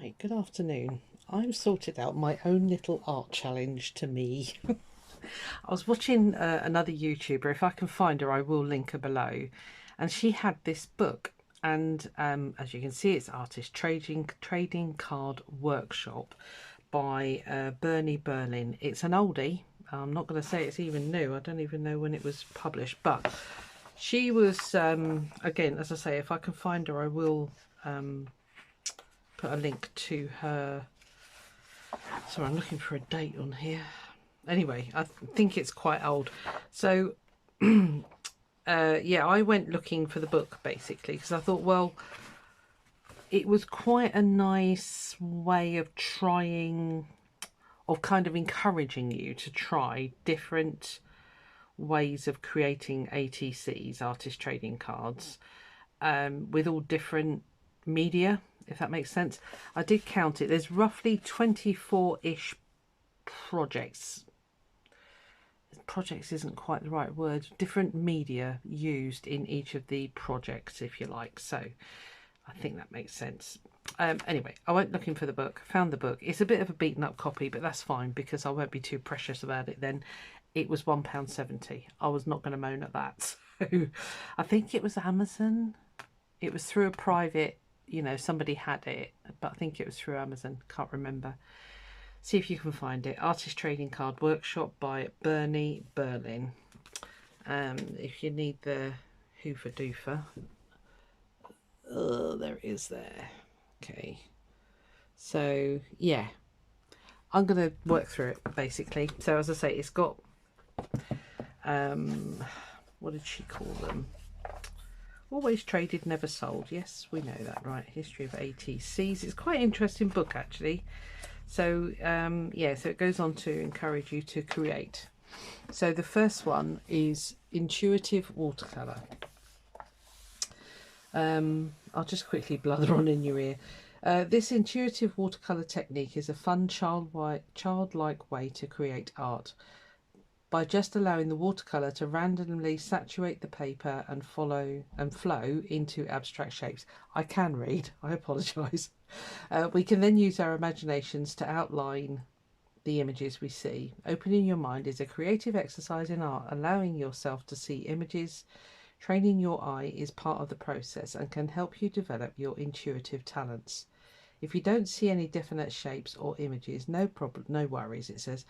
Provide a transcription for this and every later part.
Right, good afternoon. I've sorted out my own little art challenge to me. I was watching another YouTuber. If I can find her, I will link her below. And she had this book. And as you can see, it's Artist Trading Card Workshop by Bernie Berlin. It's an oldie. I'm not going to say it's even new. I don't even know when it was published. But she was, again, as I say, if I can find her, I will put a link to her. Sorry, I'm looking for a date on here. Anyway, I think it's quite old. So yeah, I went looking for the book basically because I thought, well, it was quite a nice way of trying, of kind of encouraging you to try different ways of creating ATCs, artist trading cards, with all different media, if that makes sense. I did count it. There's roughly 24-ish projects. Projects isn't quite the right word. Different media used in each of the projects, if you like. So I think that makes sense. Anyway, I went looking for the book, found the book. It's a bit of a beaten up copy, but that's fine because I won't be too precious about it then. It was £1.70. I was not going to moan at that. So I think it was Amazon. It was through a private, you know, somebody had it, but I think it was through Amazon. Can't remember. See if you can find it. Artist Trading Card Workshop by Bernie Berlin. If you need the hoofer doofer. Oh, there it is there. Okay. So, yeah. I'm going to work through it, basically. So, as I say, it's got... what did she call them? Always traded, never sold. Yes, we know that, right? History of ATCs. It's quite an interesting book, actually. So, yeah, so it goes on to encourage you to create. So the first one is intuitive watercolour. I'll just quickly blather on in your ear. This intuitive watercolour technique is a fun, childlike way to create art by just allowing the watercolour to randomly saturate the paper and flow into abstract shapes. I can read, I apologise. We can then use our imaginations to outline the images we see. Opening your mind is a creative exercise in art. Allowing yourself to see images, training your eye is part of the process and can help you develop your intuitive talents. If you don't see any definite shapes or images, no problem, no worries, it says.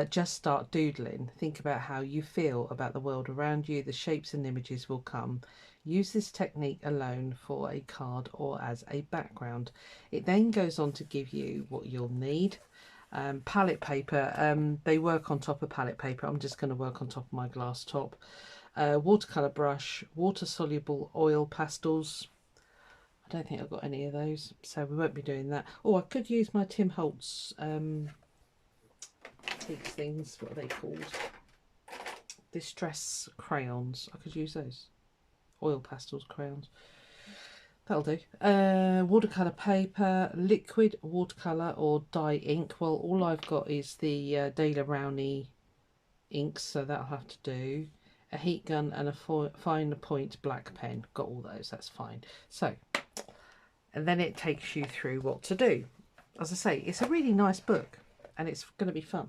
Just start doodling. Think about how you feel about the world around you. The shapes and images will come. Use this technique alone for a card or as a background. It then goes on to give you what you'll need. Palette paper, they work on top of palette paper. I'm just going to work on top of my glass top. Watercolour brush, water-soluble oil pastels. I don't think I've got any of those, so we won't be doing that. Oh, I could use my Tim Holtz these things, what are they called? Distress crayons. I could use those. Oil pastels crayons. That'll do. Watercolour paper, liquid watercolour or dye ink. Well, all I've got is the Daler Rowney inks, so that'll have to do. A heat gun and a fine point black pen. Got all those, that's fine. So, and then it takes you through what to do. As I say, it's a really nice book and it's going to be fun.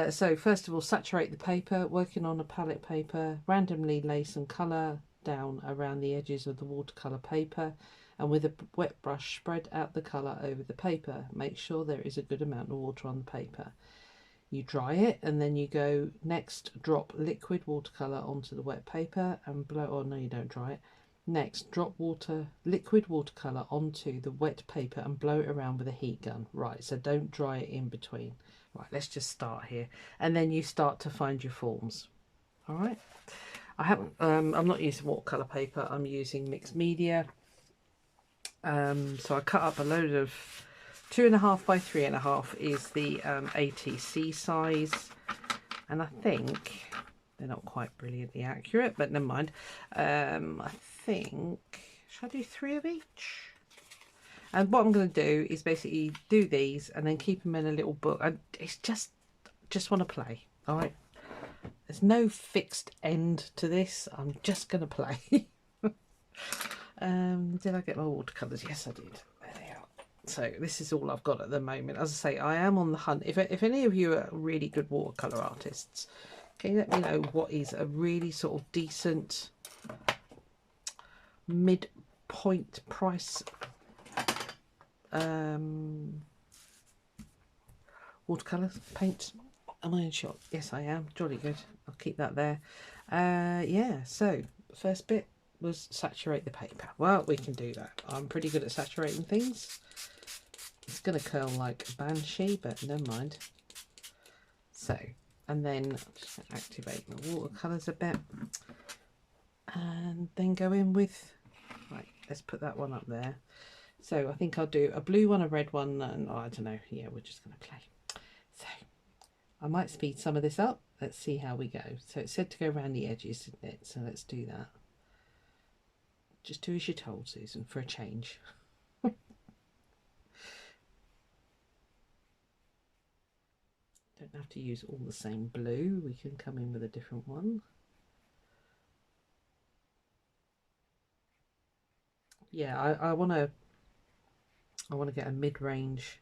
So first of all, saturate the paper. Working on a palette paper, randomly lay some colour down around the edges of the watercolour paper and with a wet brush spread out the colour over the paper. Make sure there is a good amount of water on the paper. You dry it and then you go next, drop liquid watercolour onto the wet paper and blow, oh no you don't dry it. Next, drop liquid watercolour onto the wet paper and blow it around with a heat gun. Right, so don't dry it in between. Right, let's just start here. And then you start to find your forms. All right. I'm not using watercolour paper, I'm using mixed media. So I cut up a load of 2.5 by 3.5 is the ATC size. And I think they're not quite brilliantly accurate, but never mind. I think, should I do 3 of each? And what I'm going to do is basically do these and then keep them in a little book. It's just want to play, all right? There's no fixed end to this. I'm just going to play. Did I get my watercolours? Yes, I did. There they are. So this is all I've got at the moment. As I say, I am on the hunt. If any of you are really good watercolour artists, can you let me know what is a really sort of decent mid-point price watercolour paint? Am I in shot? Yes, I am. Jolly good. I'll keep that there. Yeah, so first bit was saturate the paper. Well, we can do that. I'm pretty good at saturating things. It's going to curl like a banshee, but never mind. So, and then just going to activate my watercolours a bit. And then go in with, right, let's put that one up there. So I think I'll do a blue one, a red one, and oh, I don't know. Yeah, we're just going to play. So I might speed some of this up. Let's see how we go. So it said to go around the edges, didn't it? So let's do that. Just do as you're told, Susan, for a change. Don't have to use all the same blue. We can come in with a different one. Yeah, I want to get a mid-range,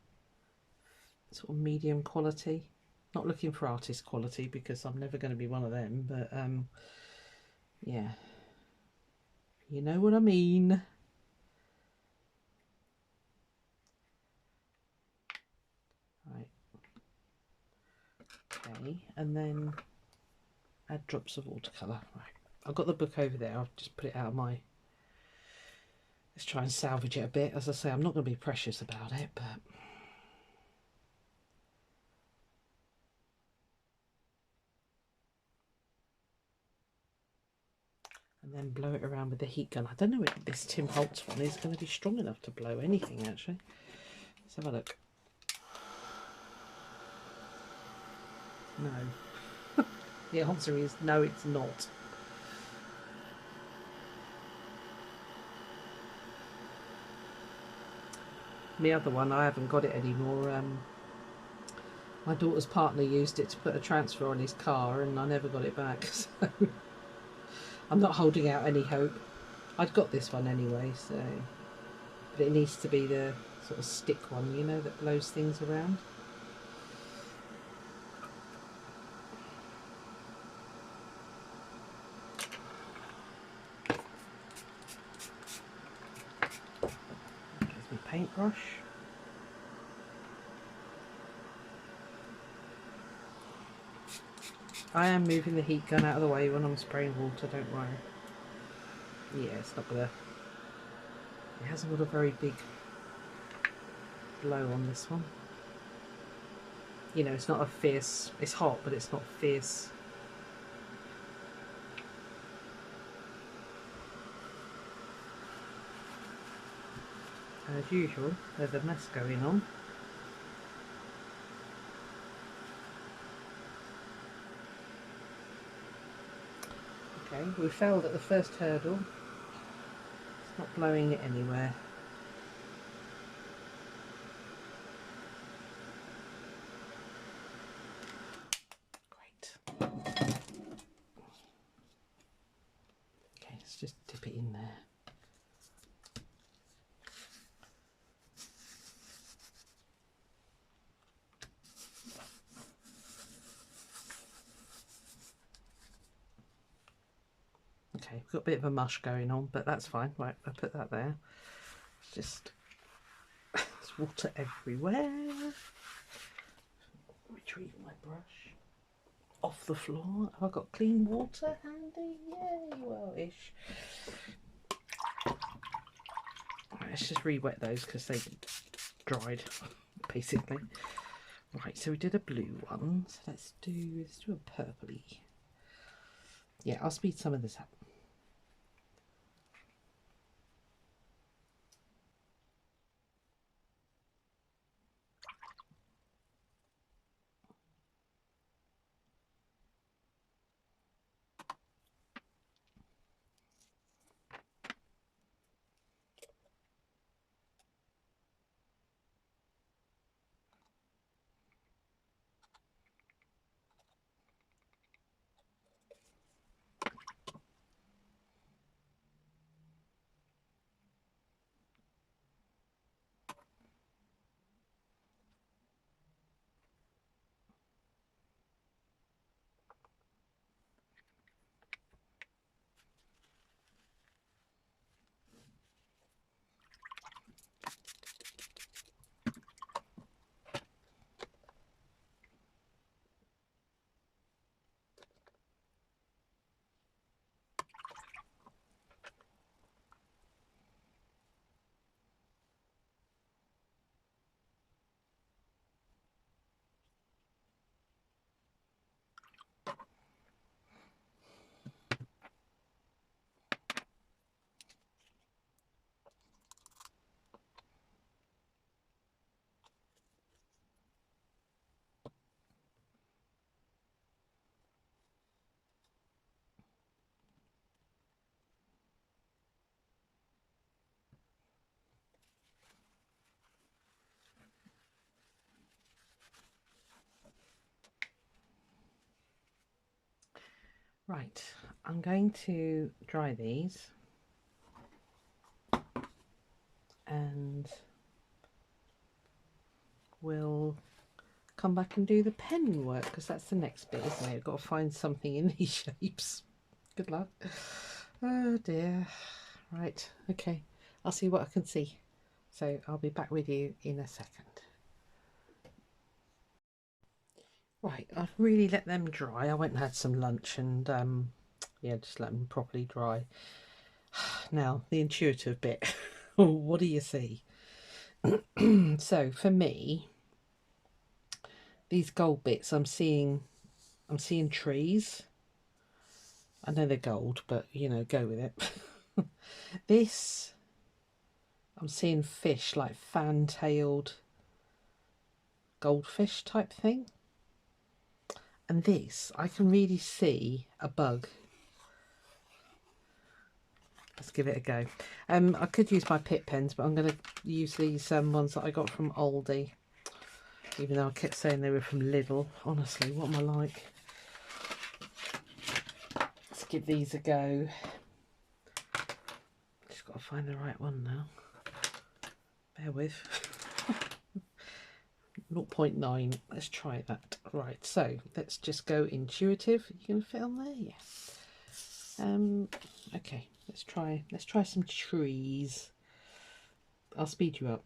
sort of medium quality. Not looking for artist quality because I'm never going to be one of them, but yeah, you know what I mean. Right. Okay, and then add drops of watercolour. Right, I've got the book over there. I'll just put it out of my. Let's try and salvage it a bit. As I say, I'm not going to be precious about it, but. And then blow it around with the heat gun. I don't know if this Tim Holtz one is going to be strong enough to blow anything, actually. Let's have a look. No. The answer is no, it's not. The other one, I haven't got it anymore. My daughter's partner used it to put a transfer on his car and I never got it back. So I'm not holding out any hope. I'd got this one anyway, so. But it needs to be the sort of stick one, you know, that blows things around. There's my paintbrush. I am moving the heat gun out of the way when I'm spraying water, don't worry. Yeah, it's not gonna... It hasn't got a very big blow on this one. You know, it's not a fierce... It's hot, but it's not fierce. As usual, there's a mess going on. Okay, we failed at the first hurdle. It's not blowing it anywhere. Great. Okay, let's just dip it in there. Okay, we've got a bit of a mush going on, but that's fine. Right, I'll put that there. Just there's water everywhere. Retrieve my brush off the floor. Have I got clean water handy? Yay, well-ish. Right, let's just re-wet those because they dried, basically. Right, so we did a blue one. So let's do a purpley. Yeah, I'll speed some of this up. Right, I'm going to dry these and we'll come back and do the pen work, because that's the next bit, isn't it? I've got to find something in these shapes. Good luck. Oh dear. Right, okay, I'll see what I can see. So I'll be back with you in a second. Right, I've really let them dry. I went and had some lunch and yeah, just let them properly dry. Now, the intuitive bit. What do you see? So for me, these gold bits, I'm seeing trees. I know they're gold, but you know, go with it. This, I'm seeing fish, like fan-tailed goldfish type thing. And this, I can really see a bug. Let's give it a go. I could use my pit pens, but I'm going to use these ones that I got from Aldi. Even though I kept saying they were from Lidl. Honestly, what am I like? Let's give these a go. Just got to find the right one now. Bear with. 0.9. Let's try that. Right, so let's just go intuitive. You can fit on there? Yes. Okay, let's try some trees. I'll speed you up.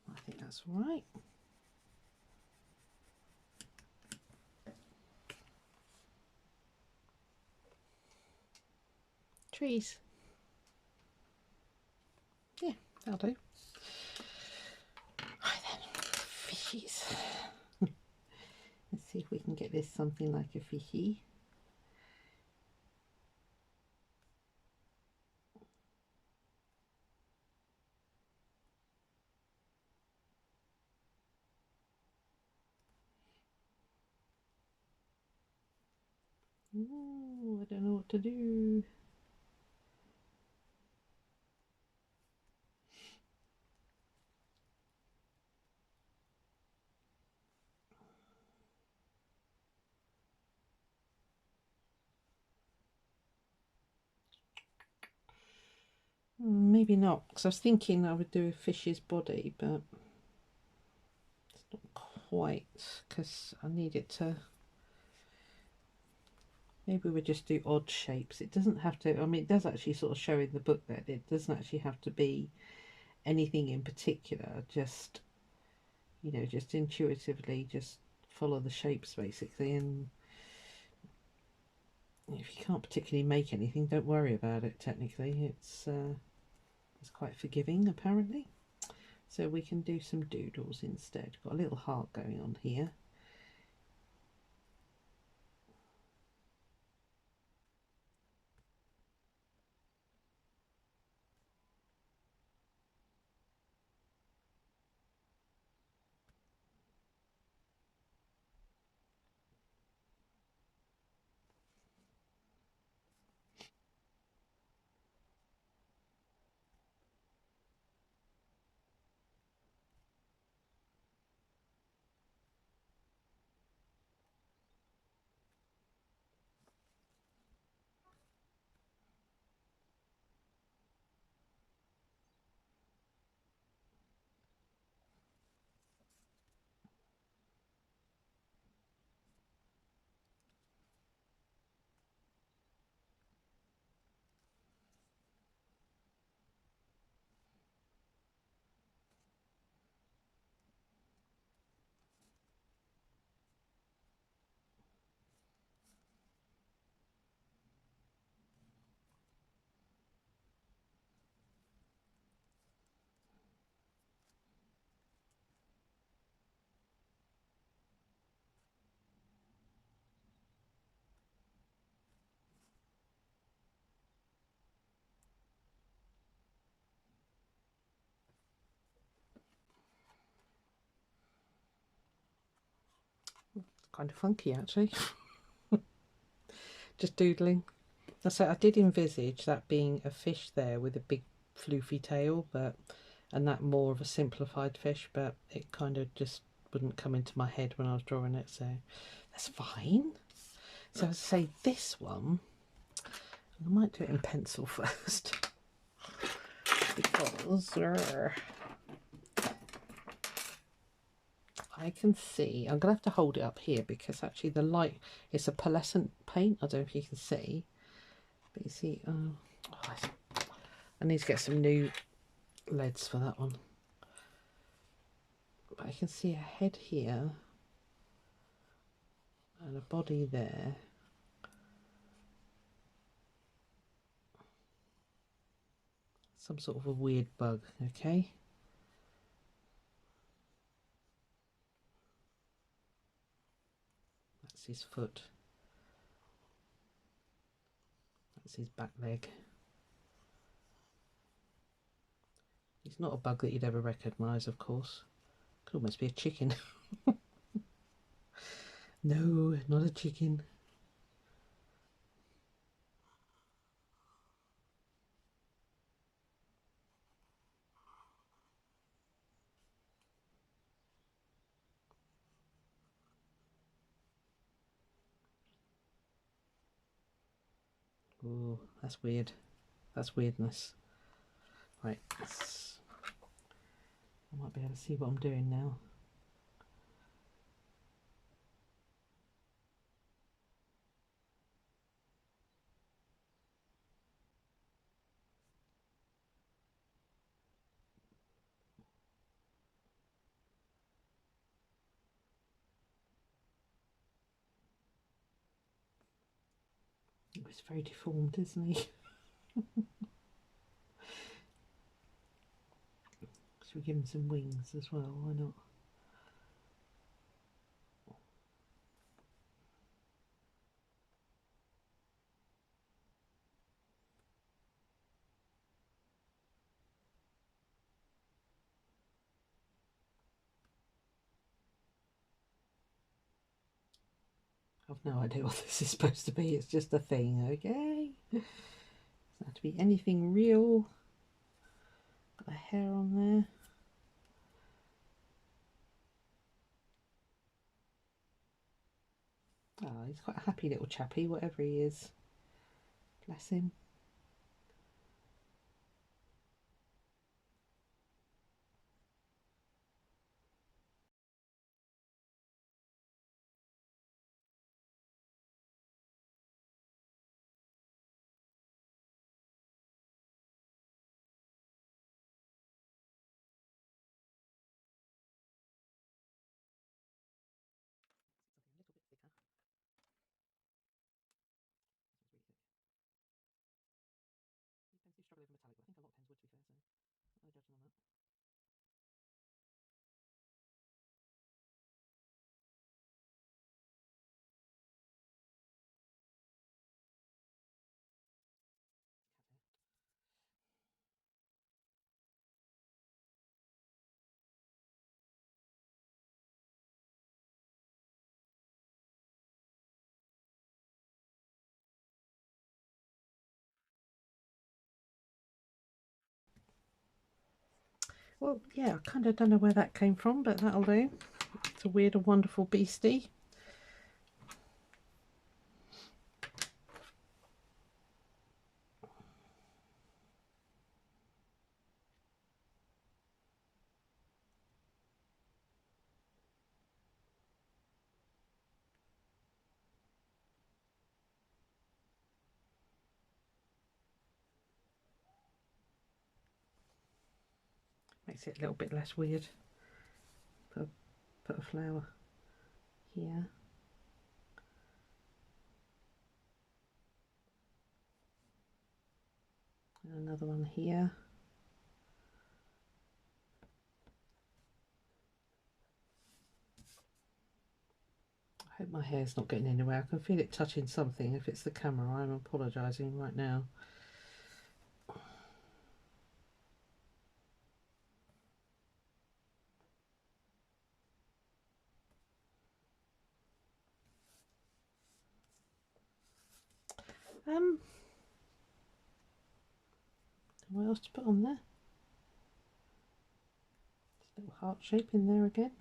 I think that's all right. Trees. Yeah, that'll do. Right then, fishies. see if we can get this something like a fishy. Ooh, I don't know what to do. Maybe not, because I was thinking I would do a fish's body, but it's not quite, because I need it to. Maybe we'll just do odd shapes. It doesn't have to, I mean, it does actually sort of show in the book that it doesn't actually have to be anything in particular, just, you know, just intuitively just follow the shapes basically. And if you can't particularly make anything, don't worry about it. Technically, it's quite forgiving apparently. So we can do some doodles instead. Got a little heart going on here. Kind of funky actually. Just doodling. So I did envisage that being a fish there with a big floofy tail, but and that more of a simplified fish, but it kind of just wouldn't come into my head when I was drawing it, so that's fine. So I say this one, I might do it in pencil first because I can see, I'm gonna have to hold it up here because actually the light, it's a pearlescent paint, I don't know if you can see, but you see, I need to get some new leads for that one. But I can see a head here and a body there. Some sort of a weird bug, okay? That's his foot. That's his back leg. He's not a bug that you'd ever recognise, of course. Could almost be a chicken. No, not a chicken. Oh, that's weird. That's weirdness. Right, I might be able to see what I'm doing now. He's very deformed, isn't he? Should we give him some wings as well? Why not? I've no idea what this is supposed to be. It's just a thing, okay? Doesn't have to be anything real. Got a hair on there. Oh, he's quite a happy little chappy, whatever he is. Bless him. Struggle over metallic, but I think a lot of pens would, to be fair, so no judging on that. Well, yeah, I kind of don't know where that came from, but that'll do. It's a weird and wonderful beastie. Makes it a little bit less weird. Put a flower here. And another one here. I hope my hair's not getting anywhere. I can feel it touching something. If it's the camera, I'm apologising right now. What else to put on there? Just a little heart shape in there again.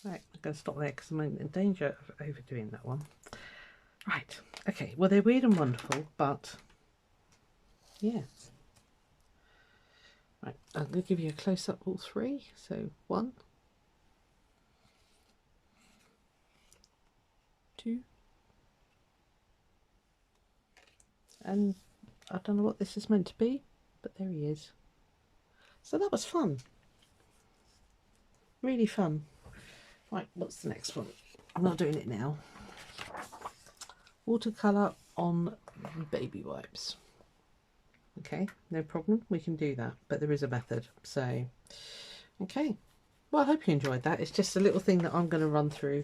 Right, I'm going to stop there because I'm in danger of overdoing that one. Right, okay, well they're weird and wonderful, but yeah. Right, I'm going to give you a close-up all three. So 1, 2, and I don't know what this is meant to be, but there he is. So that was fun. Really fun. Right, what's the next one? I'm not doing it now. Watercolour on baby wipes. Okay, no problem, we can do that, but there is a method. So, okay. Well, I hope you enjoyed that. It's just a little thing that I'm going to run through.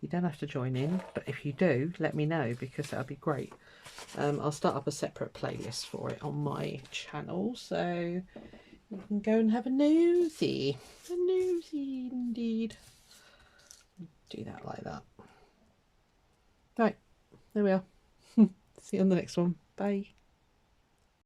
You don't have to join in, but if you do, let me know because that would be great. I'll start up a separate playlist for it on my channel, so you can go and have a nosy. A nosy indeed. Do that like that. Right, there we are. See you on the next one. Bye.